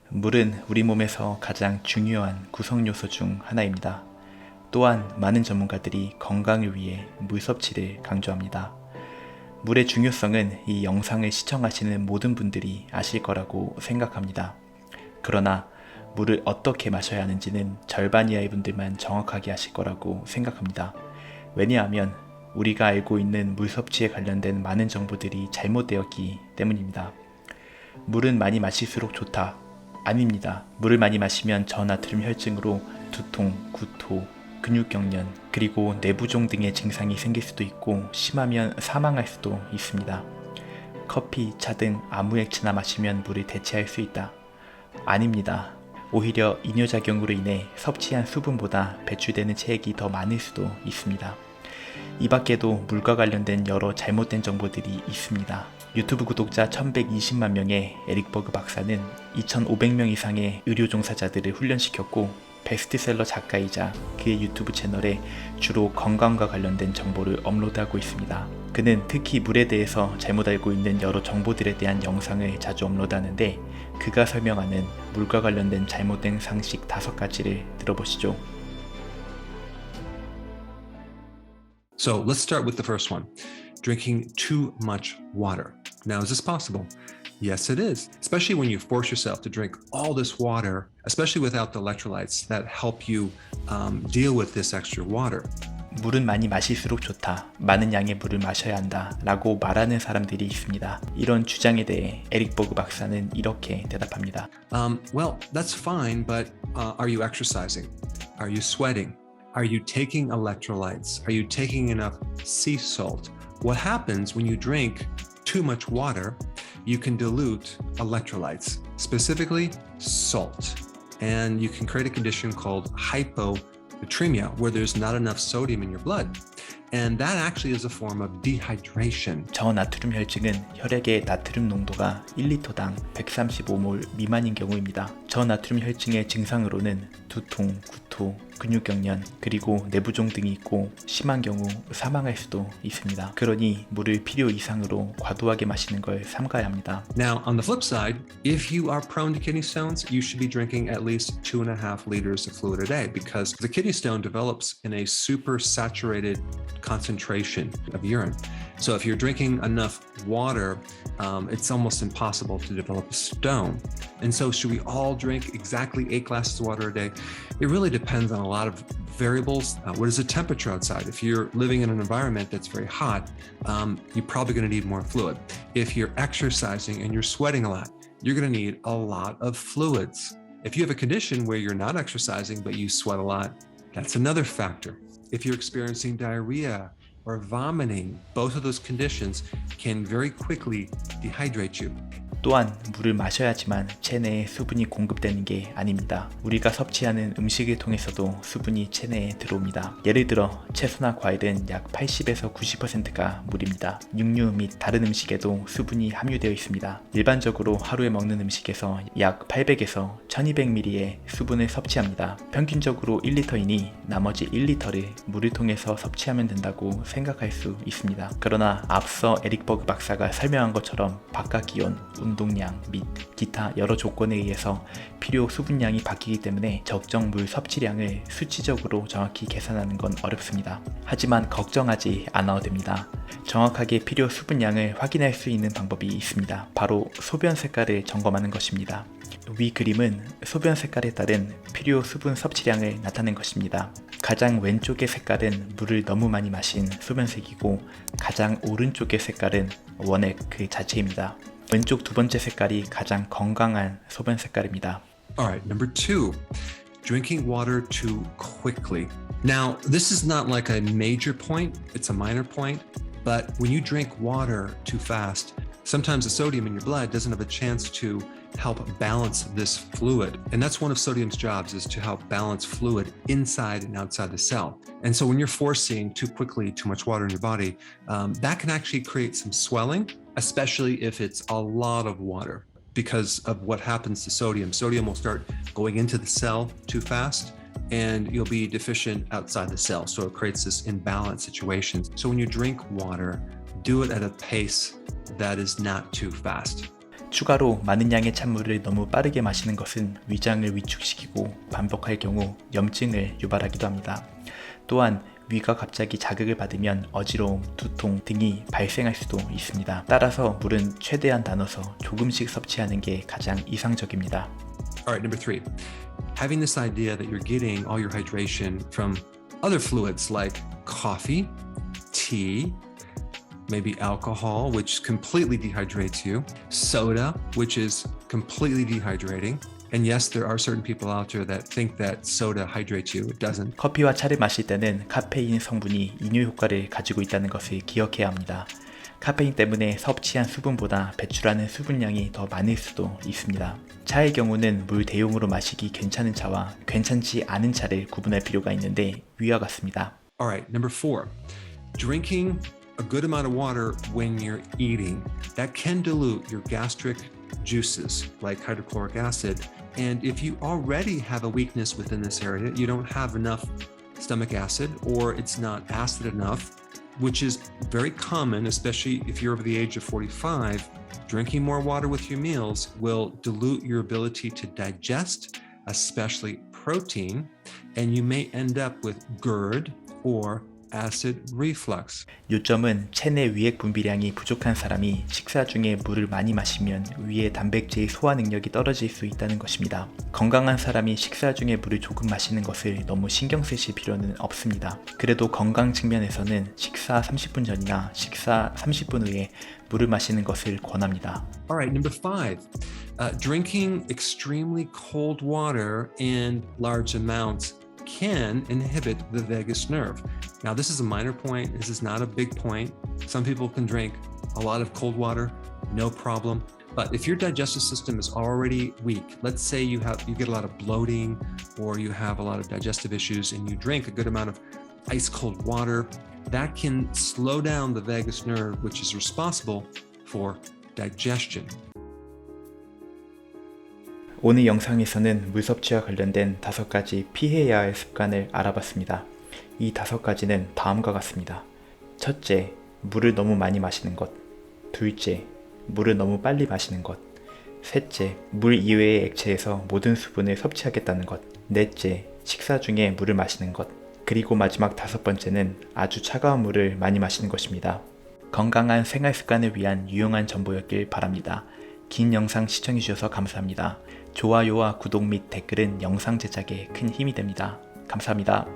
물은 우리 몸에서 가장 중요한 구성 요소 중 하나입니다. 또한 많은 전문가들이 건강을 위해 물 섭취를 강조합니다. 물의 중요성은 이 영상을 시청하시는 모든 분들이 아실 거라고 생각합니다. 그러나 물을 어떻게 마셔야 하는지는 절반 이하의 분들만 정확하게 아실 거라고 생각합니다. 왜냐하면 우리가 알고 있는 물 섭취에 관련된 많은 정보들이 잘못되었기 때문입니다. 물은 많이 마실수록 좋다. 아닙니다. 물을 많이 마시면 저나트륨 혈증으로 두통, 구토, 근육경련, 그리고 내부종 등의 증상이 생길 수도 있고 심하면 사망할 수도 있습니다. 커피, 차 등 아무 액체나 마시면 물을 대체할 수 있다. 아닙니다. 오히려 이뇨작용으로 인해 섭취한 수분보다 배출되는 체액이 더 많을 수도 있습니다. 이 밖에도 물과 관련된 여러 잘못된 정보들이 있습니다. 유튜브 구독자 1120만 명의 에릭 버그 박사는 2500명 이상의 의료 종사자들을 훈련시켰고 베스트셀러 작가이자 그의 유튜브 채널에 주로 건강과 관련된 정보를 업로드하고 있습니다. 그는 특히 물에 대해서 잘못 알고 있는 여러 정보들에 대한 영상을 자주 업로드하는데 그가 설명하는 물과 관련된 잘못된 상식 5가지를 들어보시죠. So let's start with the first one, drinking too much water. Now, is this possible? Yes, it is, especially when you force yourself to drink all this water, especially without the electrolytes that help you deal with this extra water. 물은 많이 마실수록 좋다. 많은 양의 물을 마셔야 한다. 라고 말하는 사람들이 있습니다. 이런 주장에 대해 에릭 버그 박사는 이렇게 대답합니다. Well, that's fine, but are you exercising? Are you sweating? Are you taking electrolytes? Are you taking enough sea salt? What happens when you drink too much water? You can dilute electrolytes, specifically salt. And you can create a condition called hyponatremia, where there's not enough sodium in your blood. And that actually is a form of dehydration. 저나트륨 혈증은 혈액의 나트륨 농도가 1리터당 135몰 미만인 경우입니다. 저나트륨 혈증의 증상으로는 두통, 구토, 근육경련, 그리고 내부종 등이 있고 심한 경우 사망할 수도 있습니다. 그러니 물을 필요 이상으로 과도하게 마시는 걸 삼가야 합니다. Now, on the flip side, if you are prone to kidney stones, you should be drinking at least 2.5 liters of fluid a day because the kidney stone develops in a super saturated concentration of urine. So if you're drinking enough water, it's almost impossible to develop a stone. And so should we all drink exactly 8 glasses of water a day? It really depends on a lot of variables. What is the temperature outside? If you're living in an environment that's very hot, you're probably going to need more fluid. If you're exercising and you're sweating a lot, you're going to need a lot of fluids. If you have a condition where you're not exercising but you sweat a lot, that's another factor. If you're experiencing diarrhea or vomiting, both of those conditions can very quickly dehydrate you. 또한 물을 마셔야지만 체내에 수분이 공급되는 게 아닙니다. 우리가 섭취하는 음식을 통해서도 수분이 체내에 들어옵니다. 예를 들어 채소나 과일은 약 80에서 90%가 물입니다. 육류 및 다른 음식에도 수분이 함유되어 있습니다. 일반적으로 하루에 먹는 음식에서 약 800에서 1200ml의 수분을 섭취합니다. 평균적으로 1리터이니 나머지 1리터를 물을 통해서 섭취하면 된다고 생각할 수 있습니다. 그러나 앞서 에릭 버그 박사가 설명한 것처럼 바깥 기온, 운동량 및 기타 여러 조건에 의해서 필요 수분량이 바뀌기 때문에 적정 물 섭취량을 수치적으로 정확히 계산하는 건 어렵습니다. 하지만 걱정하지 않아도 됩니다. 정확하게 필요 수분량을 확인할 수 있는 방법이 있습니다. 바로 소변 색깔을 점검하는 것입니다. 위 그림은 소변 색깔에 따른 필요 수분 섭취량을 나타낸 것입니다. 가장 왼쪽의 색깔은 물을 너무 많이 마신 소변색이고 가장 오른쪽의 색깔은 원액 그 자체입니다. 왼쪽 두 번째 색깔이 가장 건강한 소변 색깔입니다. Alright, number 2, drinking water too quickly. Now, this is not like a major point, it's a minor point, but when you drink water too fast, sometimes the sodium in your blood doesn't have a chance to help balance this fluid. And that's one of sodium's jobs, is to help balance fluid inside and outside the cell. And so when you're forcing too quickly too much water in your body, that can actually create some swelling, especially if it's a lot of water. Because of what happens to sodium. Sodium will start going into the cell too fast and you'll be deficient outside the cell. So it creates this imbalance situation. So when you drink water, do it at a pace that is not too fast. 추가로 많은 양의 찬물을 너무 빠르게 마시는 것은 위장을 위축시키고 반복할 경우 염증을 유발하기도 합니다. 또한 위가 갑자기 자극을 받으면 어지러움, 두통 등이 발생할 수도 있습니다. 따라서 물은 최대한 나눠서 조금씩 섭취하는 게 가장 이상적입니다. All right, number 3. Having this idea that you're getting all your hydration from other fluids like coffee, tea, maybe alcohol, which completely dehydrates you, soda, which is completely dehydrating. And yes, there are certain people out there that think that soda hydrates you. It doesn't. 커피와 차를 마실 때는 카페인 성분이 이뇨 효과를 가지고 있다는 것을 기억해야 합니다. 카페인 때문에 섭취한 수분보다 배출하는 수분량이 더 많을 수도 있습니다. 차의 경우는 물 대용으로 마시기 괜찮은 차와 괜찮지 않은 차를 구분할 필요가 있는데 위와 같습니다. All right, number 4. Drinking a good amount of water when you're eating. That can dilute your gastric juices like hydrochloric acid. And if you already have a weakness within this area, you don't have enough stomach acid or it's not acid enough, which is very common, especially if you're over the age of 45, drinking more water with your meals will dilute your ability to digest, especially protein, and you may end up with GERD or acid reflux. 요점은 체내 위액 분비량이 부족한 사람이 식사 중에 물을 많이 마시면 위의 단백질 소화 능력이 떨어질 수 있다는 것입니다. 건강한 사람이 식사 중에 물을 조금 마시는 것을 너무 신경 쓰실 필요는 없습니다. 그래도 건강 측면에서는 식사 30분 전이나 식사 30분 후에 물을 마시는 것을 권합니다. All right, number 5. Drinking extremely cold water in large amounts can inhibit the vagus nerve. Now, this is a minor point. This is not a big point. Some people can drink a lot of cold water, no problem. But if your digestive system is already weak, let's say you get a lot of bloating or you have a lot of digestive issues and you drink a good amount of ice cold water, that can slow down the vagus nerve, which is responsible for digestion. 오늘 영상에서는 물 섭취와 관련된 5가지 피해야 할 습관을 알아봤습니다. 이 5가지는 다음과 같습니다. 첫째, 물을 너무 많이 마시는 것. 둘째, 물을 너무 빨리 마시는 것. 셋째, 물 이외의 액체에서 모든 수분을 섭취하겠다는 것. 넷째, 식사 중에 물을 마시는 것. 그리고 마지막 5번째는 아주 차가운 물을 많이 마시는 것입니다. 건강한 생활 습관을 위한 유용한 정보였길 바랍니다. 긴 영상 시청해주셔서 감사합니다. 좋아요와 구독 및 댓글은 영상 제작에 큰 힘이 됩니다. 감사합니다.